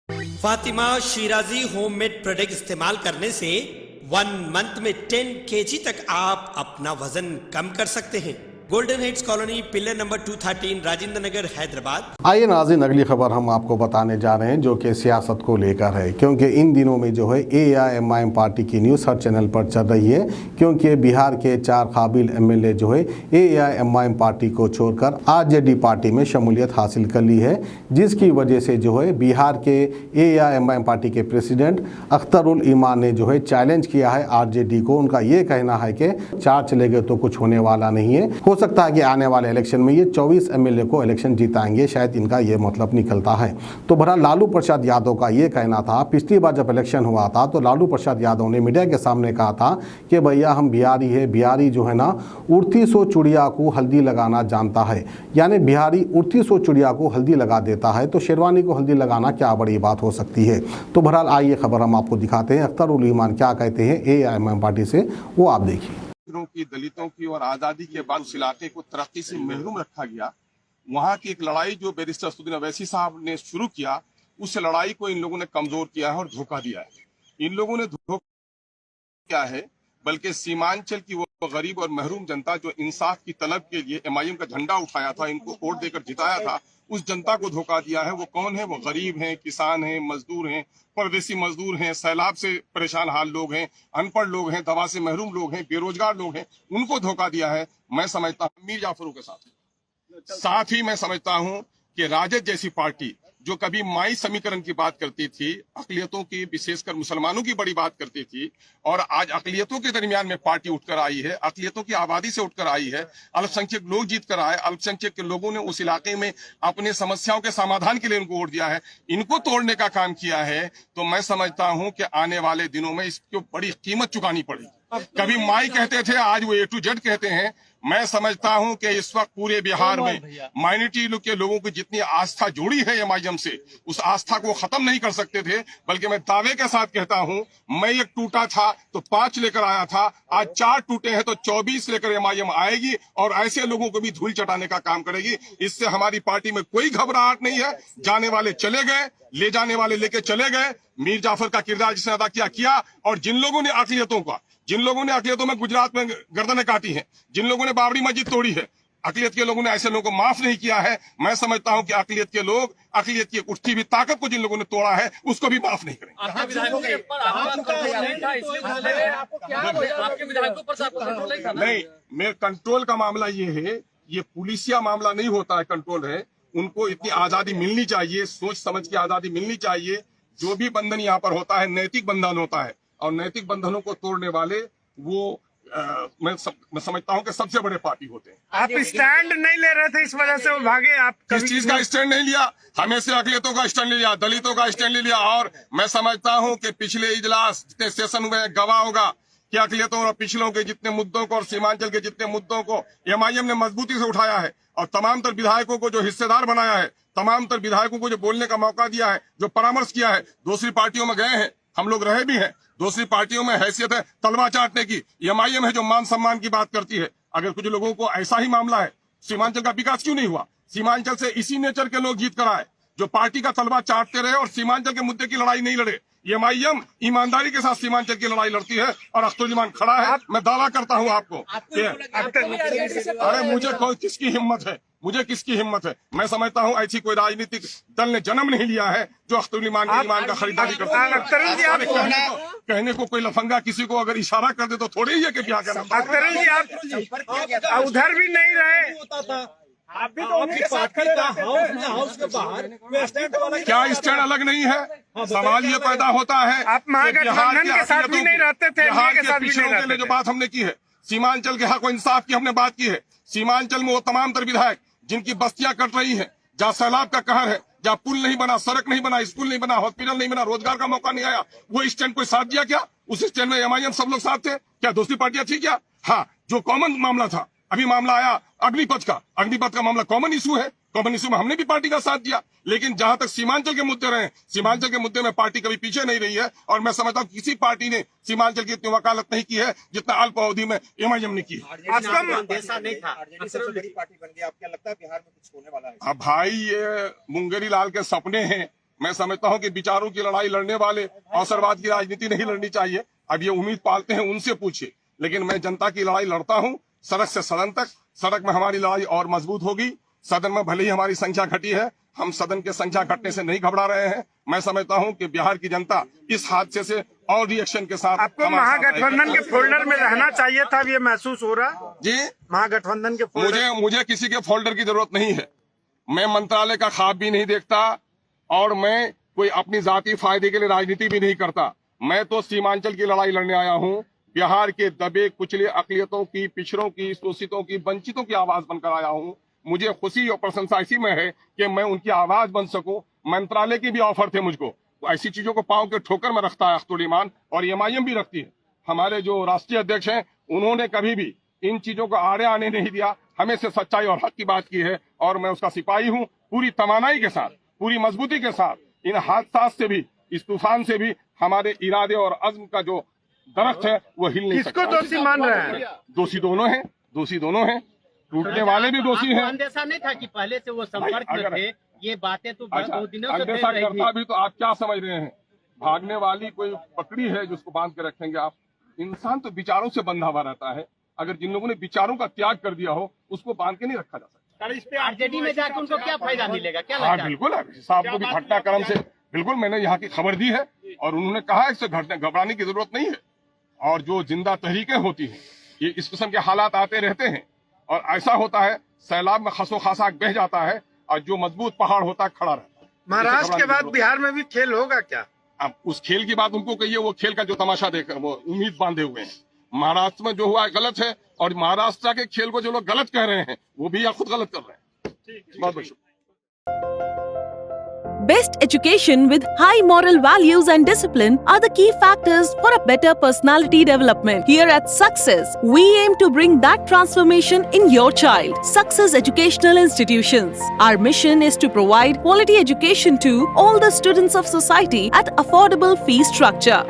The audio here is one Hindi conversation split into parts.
फातिमा शिराजी होममेड प्रोडक्ट इस्तेमाल करने से 1 मंथ में 10 kg तक आप अपना वजन कम कर सकते हैं। Golden heights colony, pillar number 213, Rajendra Nagar, Hyderabad. आइए नाज़रीन, अगली खबर हम आपको बताने जा रहे हैं जो कि सियासत को लेकर है, क्योंकि इन दिनों में जो है AIMIM पार्टी की न्यूज़ हर चैनल पर चल रही है, क्योंकि बिहार के 4 काबिल MLA जो है AIMIM पार्टी को छोड़कर RJD पार्टी में शमूलियत हासिल कर ली है, जिसकी वजह से जो है बिहार के AIMIM पार्टी के प्रेसिडेंट अख्तरुल ईमान ने जो है चैलेंज किया है RJD को। उनका ये कहना है कि 4 चले गए तो कुछ होने वाला नहीं है, हो सकता है कि आने वाले इलेक्शन में ये 24 MLA को इलेक्शन जिताएंगे, शायद इनका ये मतलब निकलता है। तो बहरहाल लालू प्रसाद यादव का ये कहना था, पिछली बार जब इलेक्शन हुआ था तो लालू प्रसाद यादव ने मीडिया के सामने कहा था कि भैया हम बिहारी है, बिहारी जो है ना उड़ती सो चिड़िया को हल्दी लगाना जानता है, यानी बिहारी उड़ती सो चिड़िया को हल्दी लगा देता है, तो शेरवानी को हल्दी लगाना क्या बड़ी बात हो सकती है। तो बहरहाल आइए खबर हम आपको दिखाते हैं अख्तरुल ईमान क्या कहते हैं AIMIM पार्टी से, वो आप देखिए। की, दलितों की और आजादी के बाद उस इलाके को तरक्की से महरूम रखा गया। वहां की एक लड़ाई जो बैरिस्टर असदुद्दीन अवैसी साहब ने शुरू किया, उस लड़ाई को इन लोगों ने कमजोर किया है और धोखा दिया है। इन लोगों ने धोखा किया है, बल्कि सीमांचल की वो गरीब और महरूम जनता जो इंसाफ की तलब के लिए MIM का झंडा उठाया था, इनको वोट देकर जिताया था, उस जनता को धोखा दिया है। वो कौन है? वो गरीब हैं, किसान हैं, मजदूर हैं, परदेसी मजदूर हैं, सैलाब से परेशान हाल लोग हैं, अनपढ़ लोग हैं, दवा से महरूम लोग हैं, बेरोजगार लोग हैं, उनको धोखा दिया है। मैं समझता हूँ मीर जाफरों के साथ ही मैं समझता हूँ कि राजद जैसी पार्टी जो कभी माई समीकरण की बात करती थी, अकलियतों की, विशेषकर मुसलमानों की बड़ी बात करती थी, और आज अकलियतों के दरमियान में पार्टी उठकर आई है, अकलियतों की आबादी से उठकर आई है, अल्पसंख्यक लोग जीत कर आए, अल्पसंख्यक के लोगों ने उस इलाके में अपने समस्याओं के समाधान के लिए उनको वोट दिया है, इनको तोड़ने का काम किया है, तो मैं समझता हूं कि आने वाले दिनों में इसको बड़ी कीमत चुकानी पड़ेगी। कभी माई कहते थे, आज वो A to Z कहते हैं। मैं समझता हूं कि इस वक्त पूरे बिहार में माइनॉरिटी के लोगों की जितनी आस्था जुड़ी है MIM से, उस आस्था को खत्म नहीं कर सकते थे। बल्कि मैं दावे के साथ कहता हूं, मैं एक टूटा था तो 5 लेकर आया था, आज 4 टूटे हैं तो 24 लेकर MIM आएगी और ऐसे लोगों को भी धूल चटाने का काम करेगी। इससे हमारी पार्टी में कोई घबराहट नहीं है। जाने वाले चले गए, ले जाने वाले लेके चले गए। मीर जाफर का किरदार जिसने अदा किया, और जिन लोगों ने अकलियतों में गुजरात में गर्दनें काटी हैं, जिन लोगों ने बाबरी मस्जिद तोड़ी है, अकलियत के लोगों ने ऐसे लोगों को माफ नहीं किया है। मैं समझता हूं कि अकलियत के लोग, अकलियत की उठती हुई ताकत को जिन लोगों ने तोड़ा है, उसको भी माफ नहीं करेंगे। नहीं, मेरे कंट्रोल का मामला ये है, ये पुलिसिया मामला नहीं होता है, कंट्रोल है। उनको इतनी आजादी मिलनी चाहिए, सोच समझ की आजादी मिलनी चाहिए। जो भी बंधन यहाँ पर होता है नैतिक बंधन होता है, और नैतिक बंधनों को तोड़ने वाले वो मैं समझता हूँ कि सबसे बड़े पार्टी होते हैं। आप स्टैंड नहीं ले रहे थे, इस वजह से वो भागे। आप किस चीज का स्टैंड नहीं लिया? हमेशा अकलियतों का स्टैंड ले लिया, दलितों का स्टैंड ले लिया। और मैं समझता हूँ कि पिछले इजलास जितने सेशन हुए, गवाह होगा कि अकलियतों और पिछलों के जितने मुद्दों को और सीमांचल के जितने मुद्दों को MIM ने मजबूती से उठाया है, और तमाम तर विधायकों को जो हिस्सेदार बनाया है, तमाम तर विधायकों को जो बोलने का मौका दिया है, जो परामर्श किया है। दूसरी पार्टियों में गए हैं, हम लोग रहे भी हैं, दूसरी पार्टियों में हैसियत है तलवार चाटने की। MIM है जो मान सम्मान की बात करती है। अगर कुछ लोगों को ऐसा ही मामला है, सीमांचल का विकास क्यों नहीं हुआ? सीमांचल से इसी नेचर के लोग जीत कर आए जो पार्टी का तलवार चाटते रहे और सीमांचल के मुद्दे की लड़ाई नहीं लड़े। MIM ईमानदारी के साथ सीमांचल की लड़ाई लड़ती है, और अख्तरुल ईमान खड़ा है। मैं दावा करता हूं आपको, अरे मुझे किसकी हिम्मत है? मैं समझता हूं ऐसी कोई राजनीतिक दल ने जन्म नहीं लिया है जो अख्तरुल ईमान के ईमान का खरीदारी करता है। कहने को कोई लफंगा किसी को अगर इशारा कर दे तो थोड़ी ही है कि क्या कहना। अख्तर जी, आप उधर भी नहीं रहे, आप भी तो हाउस के बाहर। क्या स्टैंड अलग नहीं है? सवाल ये पैदा होता है, आप महागठबंधन के साथ भी नहीं रहते थे, बिहार के पिछड़ों के लिए जो बात हमने की है, सीमांचल के हक और इंसाफ की हमने बात की है। सीमांचल में वो तमाम तर विधायक जिनकी बस्तियां कट रही हैं, जहाँ सैलाब का कहर है, जहाँ पुल नहीं बना, सड़क नहीं बना, स्कूल नहीं बना, हॉस्पिटल नहीं बना, रोजगार का मौका नहीं आया, वो स्टैंड कोई साथ दिया क्या? उस स्टैंड में MIM सब लोग साथ थे क्या? दूसरी पार्टियां थी क्या? हाँ, जो कॉमन मामला था, अभी मामला आया अग्निपथ का मामला कॉमन इशू है। कॉमन इशू में हमने भी पार्टी का साथ दिया। लेकिन जहां तक सीमांचल के मुद्दे रहे, सीमांचल के मुद्दे में पार्टी कभी पीछे नहीं रही है। और मैं समझता हूँ किसी पार्टी ने सीमांचल की इतनी वकालत नहीं की है जितना अल्प अवधि में MIM ने की। अब भाई, ये मुंगेरी लाल के सपने हैं मैं समझता हूं कि विचारों की लड़ाई लड़ने वाले अवसरवाद की राजनीति नहीं लड़नी चाहिए। अब ये उम्मीद पालते हैं उनसे पूछिए, लेकिन मैं जनता की लड़ाई लड़ता हूं सड़क से सदन तक। सड़क में हमारी लड़ाई और मजबूत होगी। सदन में भले ही हमारी संख्या घटी है, हम सदन की संख्या घटने से नहीं घबरा रहे हैं। मैं समझता हूं कि बिहार की जनता इस हादसे से और रिएक्शन के साथ आपको महागठबंधन के फोल्डर में रहना चाहिए था, ये महसूस हो रहा जी। महागठबंधन के फोल्डर मुझे किसी के फोल्डर की जरूरत नहीं है। मैं मंत्रालय का ख्वाब भी नहीं देखता और मैं कोई अपनी जाति फायदे के लिए राजनीति भी नहीं करता। मैं तो सीमांचल की लड़ाई लड़ने आया हूँ। बिहार के दबे कुचले अकलियतों की, पिछड़ों की, शोषितों की, वंचितों की आवाज बनकर आया हूँ। मुझे खुशी और प्रशंसा इसी में है कि मैं उनकी आवाज बन सकूं। मंत्रालय की भी ऑफर थे मुझको। ऐसी चीजों को पांव के ठोकर में रखता है अख्तुल ईमान, और एमआईएम भी रखती है। हमारे जो राष्ट्रीय अध्यक्ष हैं उन्होंने कभी भी इन चीजों को आड़े आने नहीं दिया, हमेशा सच्चाई और हक की बात की है, और मैं उसका सिपाही हूँ। पूरी तवानाई के साथ, पूरी मजबूती के साथ इन हादसा से भी, इस तूफान से भी हमारे इरादे और अज़्म का जो दरख्त है वो हिल नहीं सकता। किसको दोषी मान रहे हैं? दोषी दोनों हैं, दोषी दोनों हैं। टूटने वाले भी दोषी हैं। अंदेशा नहीं था कि पहले से वो संपर्क में थे? ये बातें तो अच्छा, 2 दिनों से अंदेशा फैल रही करता थी। भी तो आप क्या समझ रहे हैं? भागने वाली कोई पकड़ी है जिसको बांध के रखेंगे आप? इंसान तो विचारों से बंधा हुआ रहता है। अगर जिन लोगों ने विचारों का त्याग कर दिया हो उसको बांध के नहीं रखा जा सकता। आरजेडी में जाकर उनको क्या फायदा मिलेगा? क्या हाँ लगता है? बिल्कुल, साहब को भी घटनाक्रम से बिल्कुल मैंने यहाँ की खबर दी है और उन्होंने कहा है इससे घबराने की जरूरत नहीं है। और जो जिंदा तहरीकें होती हैं, ये इस किस्म के हालात आते रहते हैं और ऐसा होता है सैलाब में खसो खासा बह जाता है और जो मजबूत पहाड़ होता है खड़ा रहता है। महाराष्ट्र के बाद बिहार में भी खेल होगा क्या? अब उस खेल की बात उनको कहिए, वो खेल का जो तमाशा देखकर वो उम्मीद बांधे हुए हैं। महाराष्ट्र में जो हुआ है गलत है, और महाराष्ट्र के खेल को जो लोग गलत कह रहे हैं वो भी या खुद गलत कर रहे हैं। बहुत बहुत शुक्रिया। Best education with high moral values and discipline are the key factors for a better personality development. Here at Success, we aim to bring that transformation in your child. Success Educational Institutions. Our mission is to provide quality education to all the students of society at affordable fee structure.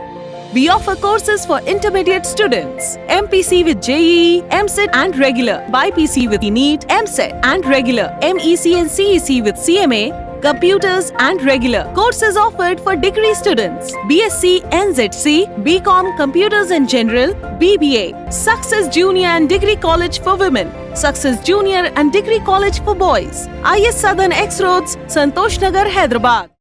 We offer courses for intermediate students, MPC with JEE, MCET and regular, BPC with NEET, MCET and regular, MEC and CEC with CMA, computers and regular. Courses offered for degree students, BSc, NZC, BCom, computers and general, BBA. Success Junior and Degree College for women, Success Junior and Degree College for boys. IS Southern X Roads, Santosh Nagar, Hyderabad.